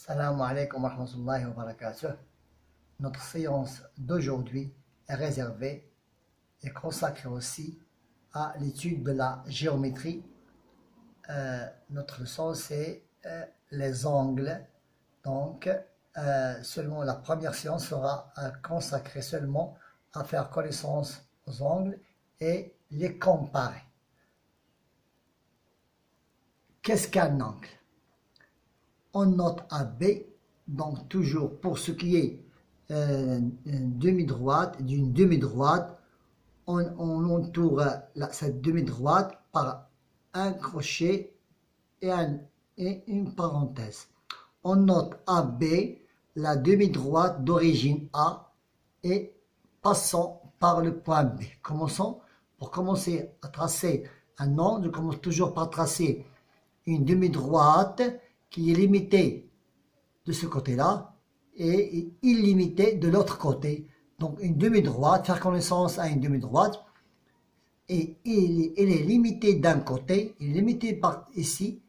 Salam alaikum wa rahmatullahi wa barakatuh. Notre séance d'aujourd'hui est réservée et consacrée aussi à l'étude de la géométrie. Notre leçon c'est les angles. Donc, seulement la première séance sera consacrée seulement à faire connaissance aux angles et les comparer. Qu'est-ce qu'un angle? On note AB, donc toujours pour ce qui est d'une demi-droite, on entoure cette demi-droite par un crochet et une parenthèse. On note AB, la demi-droite d'origine A, et passons par le point B. Commençons. Pour commencer à tracer un angle, je commence toujours par tracer une demi-droite qui est limitée de ce côté-là et illimitée de l'autre côté. Donc une demi-droite, faire connaissance à une demi-droite, et elle est limitée d'un côté, elle est limitée par ici,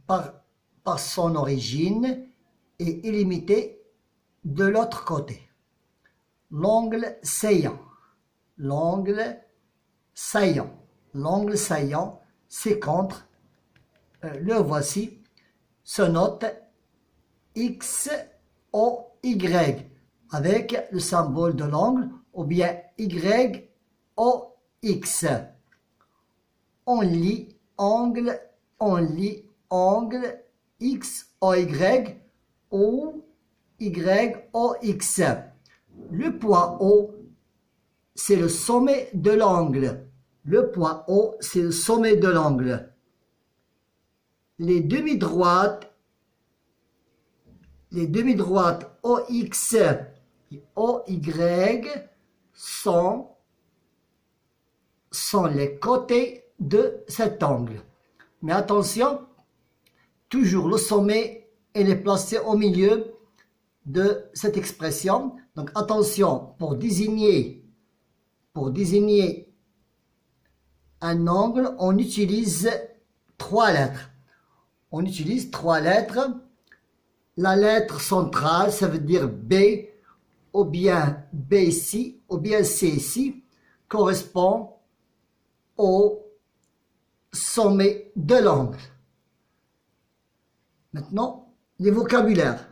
par son origine, et illimitée de l'autre côté. L'angle saillant, c'est contre, le voici, se note XOY avec le symbole de l'angle, ou bien YOX. On lit angle XOY ou YOX. Le point O, c'est le sommet de l'angle. Les demi-droites OX et OY sont les côtés de cet angle. Mais attention, toujours le sommet, il est placé au milieu de cette expression. Donc attention, pour désigner un angle, on utilise trois lettres. La lettre centrale, ça veut dire B, ou bien B ici, ou bien C ici, correspond au sommet de l'angle. Maintenant, les vocabulaires.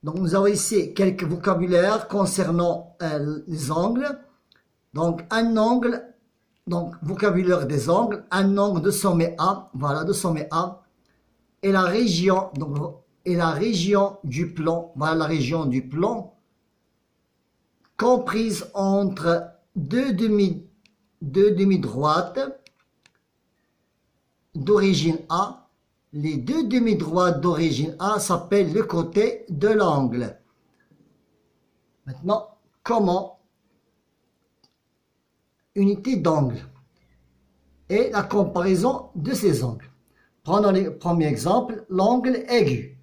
Donc, nous avons ici quelques vocabulaires concernant les angles. Donc, un angle, donc vocabulaire des angles, un angle de sommet A, voilà, de sommet A, et la région, du plan, voilà la région du plan, comprise entre deux demi-droites d'origine A. Les deux demi-droites d'origine A s'appellent le côté de l'angle. Maintenant, comment? Unité d'angle et la comparaison de ces angles. Prenons le premier exemple, l'angle aigu.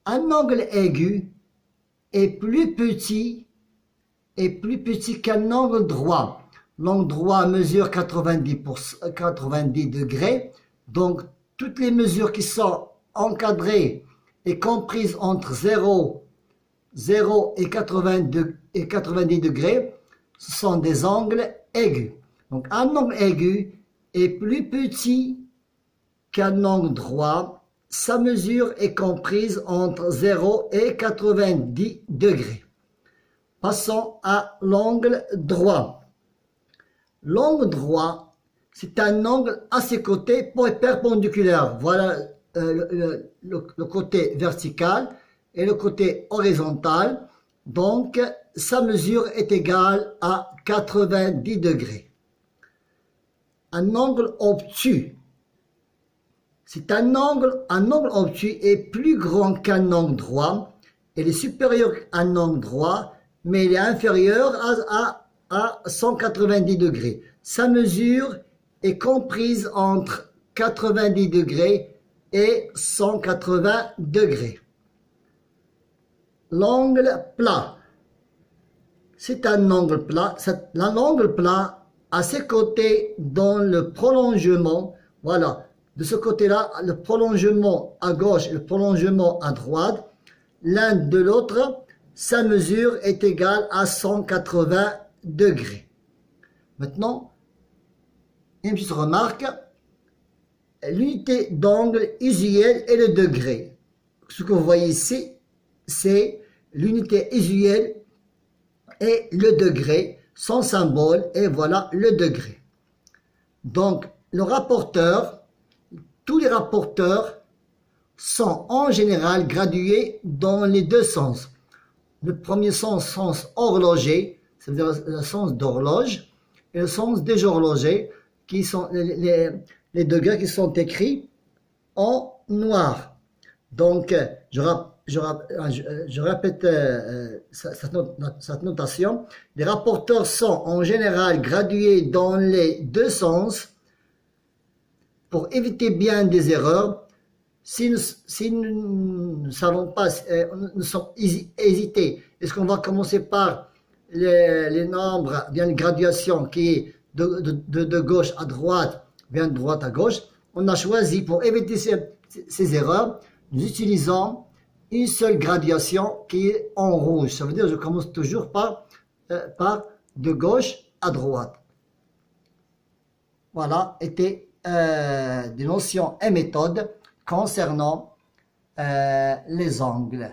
Un angle aigu est plus petit qu'un angle droit. L'angle droit mesure 90 degrés. Donc, toutes les mesures qui sont encadrées et comprises entre 0 et 90 degrés, ce sont des angles aigus. Donc, un angle aigu est plus petit qu'un angle droit. Sa mesure est comprise entre 0 et 90 degrés. Passons à l'angle droit. L'angle droit, c'est un angle à ses côtés perpendiculaires. Voilà le côté vertical et le côté horizontal. Donc, sa mesure est égale à 90 degrés. Un angle obtus. C'est un angle obtus est plus grand qu'un angle droit. Il est supérieur à un angle droit, mais il est inférieur à 190 degrés. Sa mesure est comprise entre 90 degrés et 180 degrés. L'angle plat. C'est un angle plat. L'angle plat, à ses côtés, dans le prolongement, voilà, de ce côté-là, le prolongement à gauche et le prolongement à droite, l'un de l'autre, sa mesure est égale à 180 degrés. Maintenant, une petite remarque, l'unité d'angle usuelle est le degré. Ce que vous voyez ici, c'est l'unité usuelle et le degré, son symbole, et voilà le degré. Donc, le rapporteur, tous les rapporteurs sont en général gradués dans les deux sens. Le premier sens, sens horloger, c'est-à-dire le sens d'horloge, et le sens des horlogers, qui sont les degrés qui sont écrits en noir. Donc, je répète cette notation. Les rapporteurs sont en général gradués dans les deux sens pour éviter bien des erreurs. Si nous ne savons pas, nous sommes hésités, est-ce qu'on va commencer par les nombres, bien les graduations qui est de gauche à droite, bien de droite à gauche, on a choisi pour éviter ces erreurs, nous utilisons une seule graduation qui est en rouge. Ça veut dire que je commence toujours par de gauche à droite. Voilà, étaient des notions et méthodes concernant les angles.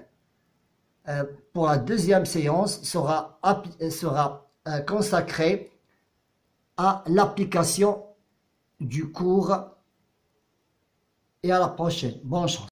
Pour la deuxième séance sera consacrée à l'application du cours et à la prochaine. Bonne chance.